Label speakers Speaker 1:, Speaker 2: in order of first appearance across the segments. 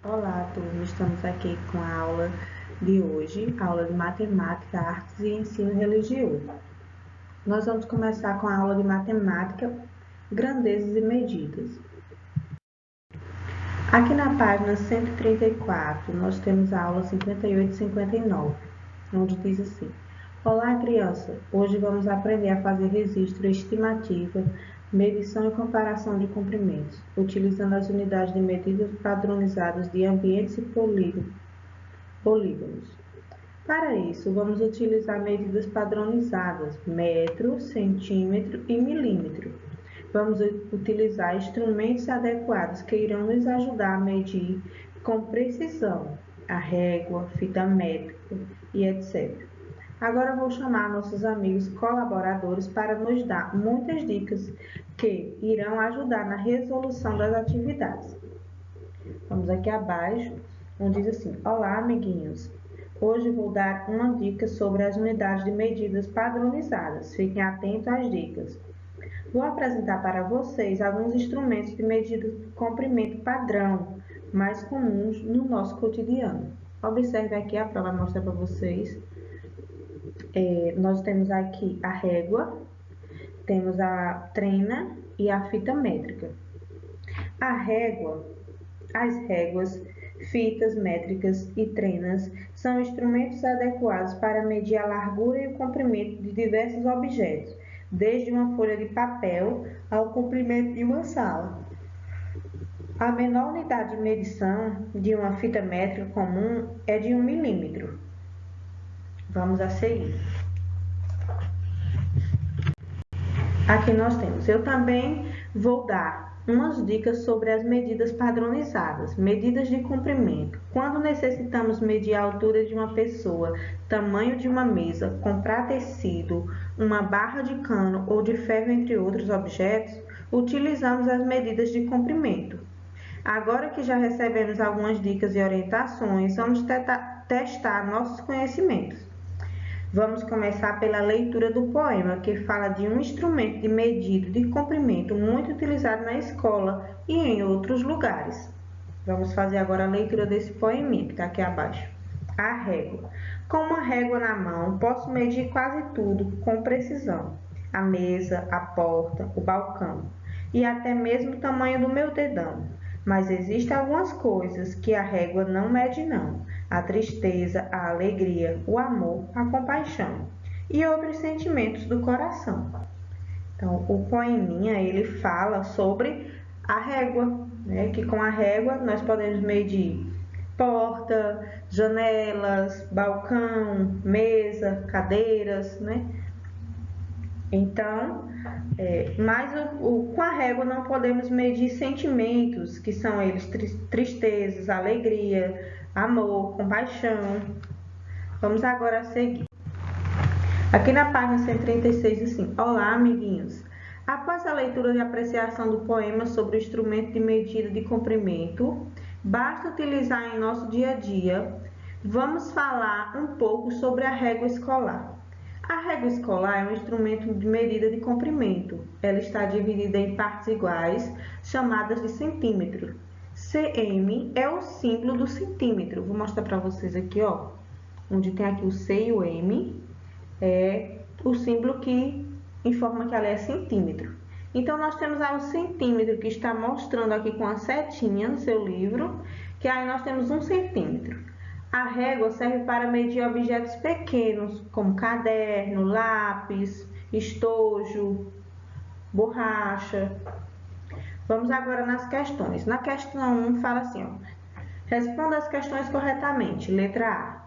Speaker 1: Olá, turma! Estamos aqui com a aula de hoje, aula de Matemática, Artes e Ensino Religioso. Nós vamos começar com a aula de Matemática, Grandezas e Medidas. Aqui na página 134, nós temos a aula 58 e 59, onde diz assim: Olá, criança! Hoje vamos aprender a fazer registro, estimativa, medição e comparação de comprimentos, utilizando as unidades de medida padronizadas de ambientes e polígonos. Para isso, vamos utilizar medidas padronizadas, metro, centímetro e milímetro. Vamos utilizar instrumentos adequados que irão nos ajudar a medir com precisão a régua, fita métrica e etc. Agora vou chamar nossos amigos colaboradores para nos dar muitas dicas que irão ajudar na resolução das atividades. Vamos aqui abaixo, onde diz assim: Olá, amiguinhos! Hoje vou dar uma dica sobre as unidades de medidas padronizadas. Fiquem atentos às dicas. Vou apresentar para vocês alguns instrumentos de medida de comprimento padrão, mais comuns no nosso cotidiano. Observe aqui, a prova vai mostrar para vocês. Nós temos aqui a régua, temos a trena e a fita métrica. As réguas, fitas métricas e trenas são instrumentos adequados para medir a largura e o comprimento de diversos objetos, desde uma folha de papel ao comprimento de uma sala. A menor unidade de medição de uma fita métrica comum é de 1 milímetro. Vamos a seguir. Aqui nós temos. Eu também vou dar umas dicas sobre as medidas padronizadas, medidas de comprimento. Quando necessitamos medir a altura de uma pessoa, tamanho de uma mesa, comprar tecido, uma barra de cano ou de ferro, entre outros objetos, utilizamos as medidas de comprimento. Agora que já recebemos algumas dicas e orientações, vamos testar nossos conhecimentos. Vamos começar pela leitura do poema, que fala de um instrumento de medida de comprimento muito utilizado na escola e em outros lugares. Vamos fazer agora a leitura desse poeminha, que está aqui abaixo. A régua. Com uma régua na mão, posso medir quase tudo com precisão. A mesa, a porta, o balcão e até mesmo o tamanho do meu dedão. Mas existem algumas coisas que a régua não mede não. A tristeza, a alegria, o amor, a compaixão e outros sentimentos do coração. Então, o poeminha, ele fala sobre a régua, né? Que com a régua nós podemos medir porta, janelas, balcão, mesa, cadeiras, né? Então, com a régua não podemos medir sentimentos, que são eles tristezas, alegria, amor, compaixão. Vamos agora seguir. Aqui na página 136, assim: Olá, amiguinhos! Após a leitura e apreciação do poema sobre o instrumento de medida de comprimento, basta utilizar em nosso dia a dia, vamos falar um pouco sobre a régua escolar. A régua escolar é um instrumento de medida de comprimento. Ela está dividida em partes iguais, chamadas de centímetro. cm é o símbolo do centímetro. Vou mostrar para vocês aqui, ó, onde tem aqui o C e o M, é o símbolo que informa que ela é centímetro. Então, nós temos aí o centímetro, que está mostrando aqui com a setinha no seu livro, que aí nós temos 1 centímetro. A régua serve para medir objetos pequenos, como caderno, lápis, estojo, borracha. Vamos agora nas questões. Na questão 1 fala assim, ó: responda as questões corretamente. Letra A.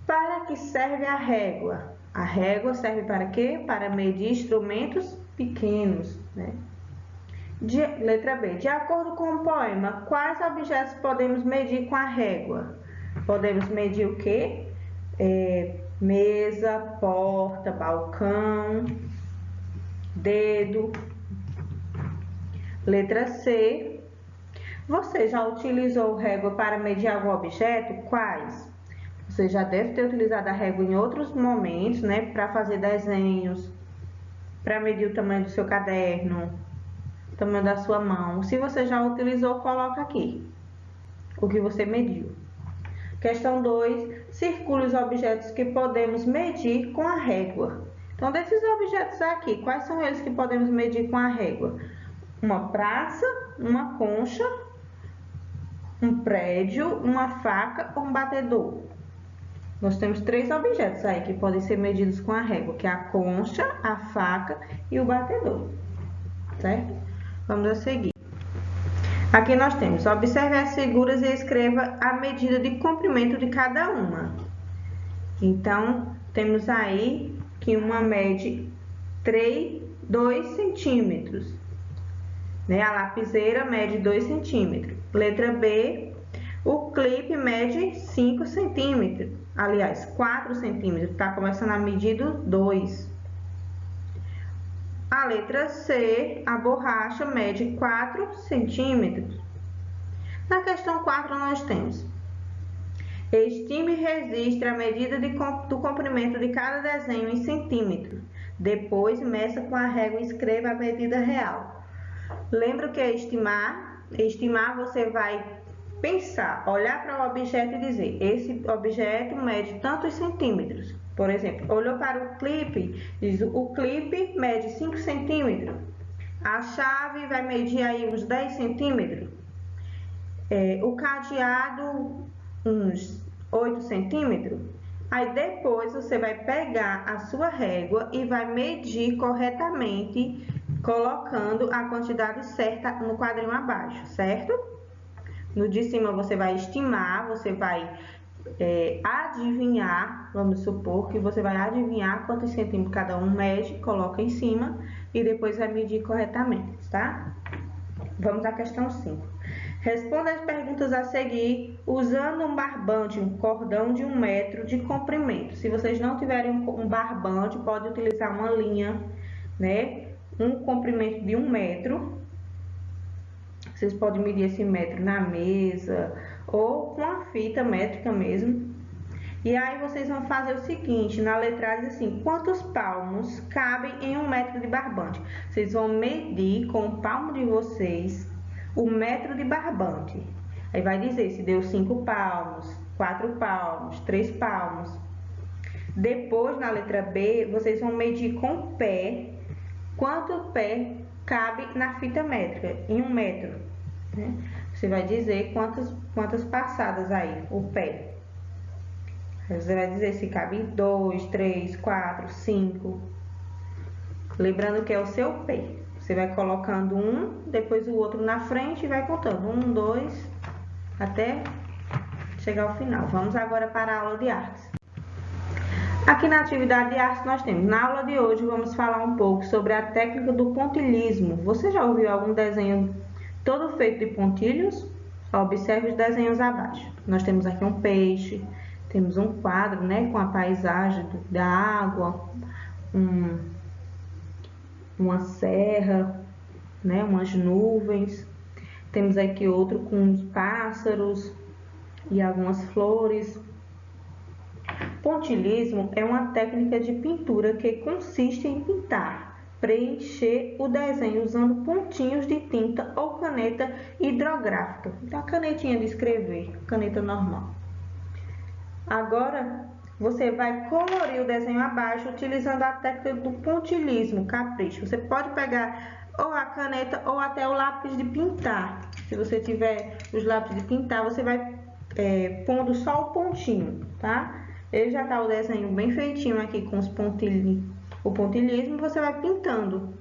Speaker 1: Para que serve a régua? A régua serve para quê? Para medir instrumentos pequenos, né? Letra B. De acordo com o poema, quais objetos podemos medir com a régua? Podemos medir o quê? Mesa, porta, balcão, dedo. Letra C. Você já utilizou régua para medir algum objeto? Quais? Você já deve ter utilizado a régua em outros momentos, né? Para fazer desenhos, para medir o tamanho do seu caderno, o tamanho da sua mão. Se você já utilizou, coloca aqui. o que você mediu. Questão 2, circule os objetos que podemos medir com a régua. Então, desses objetos aqui, quais são eles que podemos medir com a régua? Uma praça, uma concha, um prédio, uma faca ou um batedor. Nós temos 3 objetos aí que podem ser medidos com a régua, que é a concha, a faca e o batedor, certo? Vamos a seguir. Aqui nós temos, observe as figuras e escreva a medida de comprimento de cada uma. Então, temos aí que uma mede 2 centímetros. Né? A lapiseira mede 2 centímetros. Letra B, o clipe mede 5 centímetros. Aliás, 4 centímetros. Está começando a medir 2. A letra C, a borracha mede 4 centímetros. Na questão 4 nós temos: estime e registre a medida do comprimento de cada desenho em centímetros. Depois, meça com a régua e escreva a medida real. Lembra o que é estimar? Estimar, você vai pensar, olhar para o objeto e dizer: esse objeto mede tantos centímetros. Por exemplo, olhou para o clipe, diz: o clipe mede 5 centímetros. A chave vai medir aí uns 10 centímetros. O cadeado, uns 8 centímetros. Aí depois você vai pegar a sua régua e vai medir corretamente, colocando a quantidade certa no quadrinho abaixo, certo? No de cima você vai estimar, você vai adivinhar, vamos supor que você vai adivinhar quantos centímetros cada um mede, coloca em cima e depois vai medir corretamente, tá? Vamos à questão 5. Responda as perguntas a seguir usando um barbante, um cordão de 1 metro de comprimento. Se vocês não tiverem um barbante, pode utilizar uma linha, né? Um comprimento de 1 metro. Vocês podem medir esse metro na mesa ou com a fita métrica mesmo. E aí vocês vão fazer o seguinte, na letra diz assim: quantos palmos cabem em 1 metro de barbante? Vocês vão medir com o palmo de vocês o metro de barbante. Aí vai dizer se deu 5 palmos, 4 palmos, 3 palmos. Depois, na letra B, vocês vão medir com o pé quanto pé cabe na fita métrica, em 1 metro. Né? Você vai dizer quantas passadas aí, o pé. Você vai dizer se cabe 2, 3, 4, 5. Lembrando que é o seu pé. Você vai colocando um, depois o outro na frente e vai contando. 1, 2, até chegar ao final. Vamos agora para a aula de artes. Aqui na atividade de artes nós temos, na aula de hoje vamos falar um pouco sobre a técnica do pontilhismo. Você já ouviu algum desenho todo feito de pontilhos? Observe os desenhos abaixo. Nós temos aqui um peixe, temos um quadro, né, com a paisagem da água, uma serra, né, umas nuvens. Temos aqui outro com uns pássaros e algumas flores. Pontilhismo é uma técnica de pintura que consiste em pintar, preencher o desenho usando pontinhos de tinta ou caneta hidrográfica. Então, a canetinha de escrever, caneta normal. Agora, você vai colorir o desenho abaixo utilizando a técnica do pontilhismo, capricho. Você pode pegar ou a caneta ou até o lápis de pintar. Se você tiver os lápis de pintar, você vai pondo só o pontinho, tá? Ele já tá o desenho bem feitinho aqui com os o pontilhismo, você vai pintando,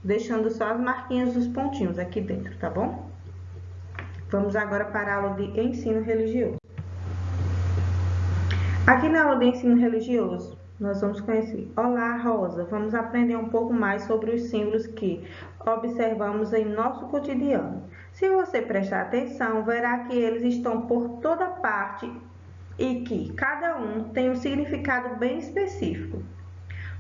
Speaker 1: deixando só as marquinhas dos pontinhos aqui dentro, tá bom? Vamos agora para a aula de ensino religioso. Aqui na aula de ensino religioso, nós vamos conhecer. Olá, Rosa! Vamos aprender um pouco mais sobre os símbolos que observamos em nosso cotidiano. Se você prestar atenção, verá que eles estão por toda parte e que cada um tem um significado bem específico.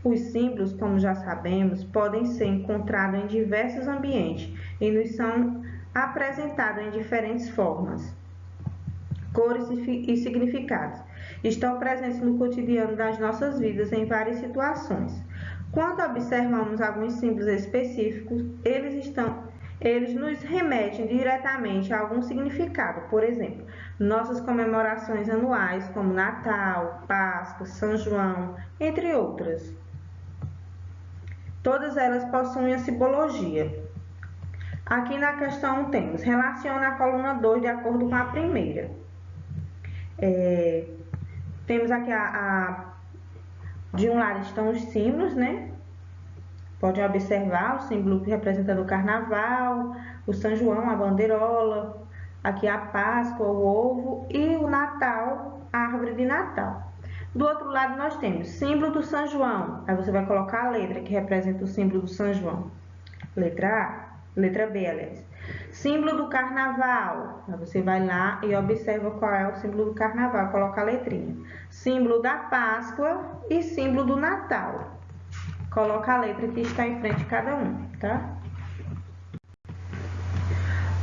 Speaker 1: Os símbolos, como já sabemos, podem ser encontrados em diversos ambientes e nos são apresentados em diferentes formas, cores e significados. Estão presentes no cotidiano das nossas vidas em várias situações. Quando observamos alguns símbolos específicos, eles estão eles nos remetem diretamente a algum significado. Por exemplo, nossas comemorações anuais, como Natal, Páscoa, São João, entre outras. Todas elas possuem a simbologia. Aqui na questão 1 temos, relaciona a coluna 2 de acordo com a primeira. Temos aqui de um lado estão os símbolos, né? Pode observar o símbolo representando o carnaval, o São João, a bandeirola, aqui a Páscoa, o ovo e o Natal, a árvore de Natal. Do outro lado nós temos símbolo do São João, aí você vai colocar a letra que representa o símbolo do São João. Letra A, letra B, aliás. Símbolo do carnaval, aí você vai lá e observa qual é o símbolo do carnaval, coloca a letrinha. Símbolo da Páscoa e símbolo do Natal. Coloca a letra que está em frente de cada um, tá?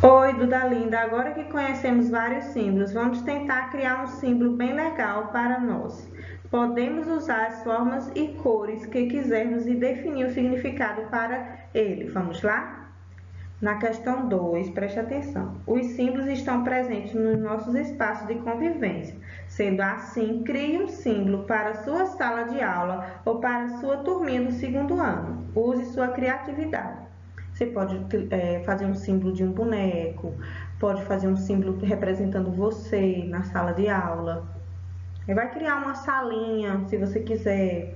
Speaker 1: Oi, Duda Linda, agora que conhecemos vários símbolos, vamos tentar criar um símbolo bem legal para nós. Podemos usar as formas e cores que quisermos e definir o significado para ele. Vamos lá? Na questão 2, preste atenção. Os símbolos estão presentes nos nossos espaços de convivência. Sendo assim, crie um símbolo para a sua sala de aula ou para a sua turminha do segundo ano. Use sua criatividade. Você pode fazer um símbolo de um boneco, pode fazer um símbolo representando você na sala de aula. Vai criar uma salinha, se você quiser.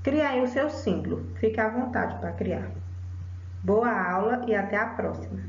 Speaker 1: Cria aí o seu símbolo. Fique à vontade para criar. Boa aula e até a próxima!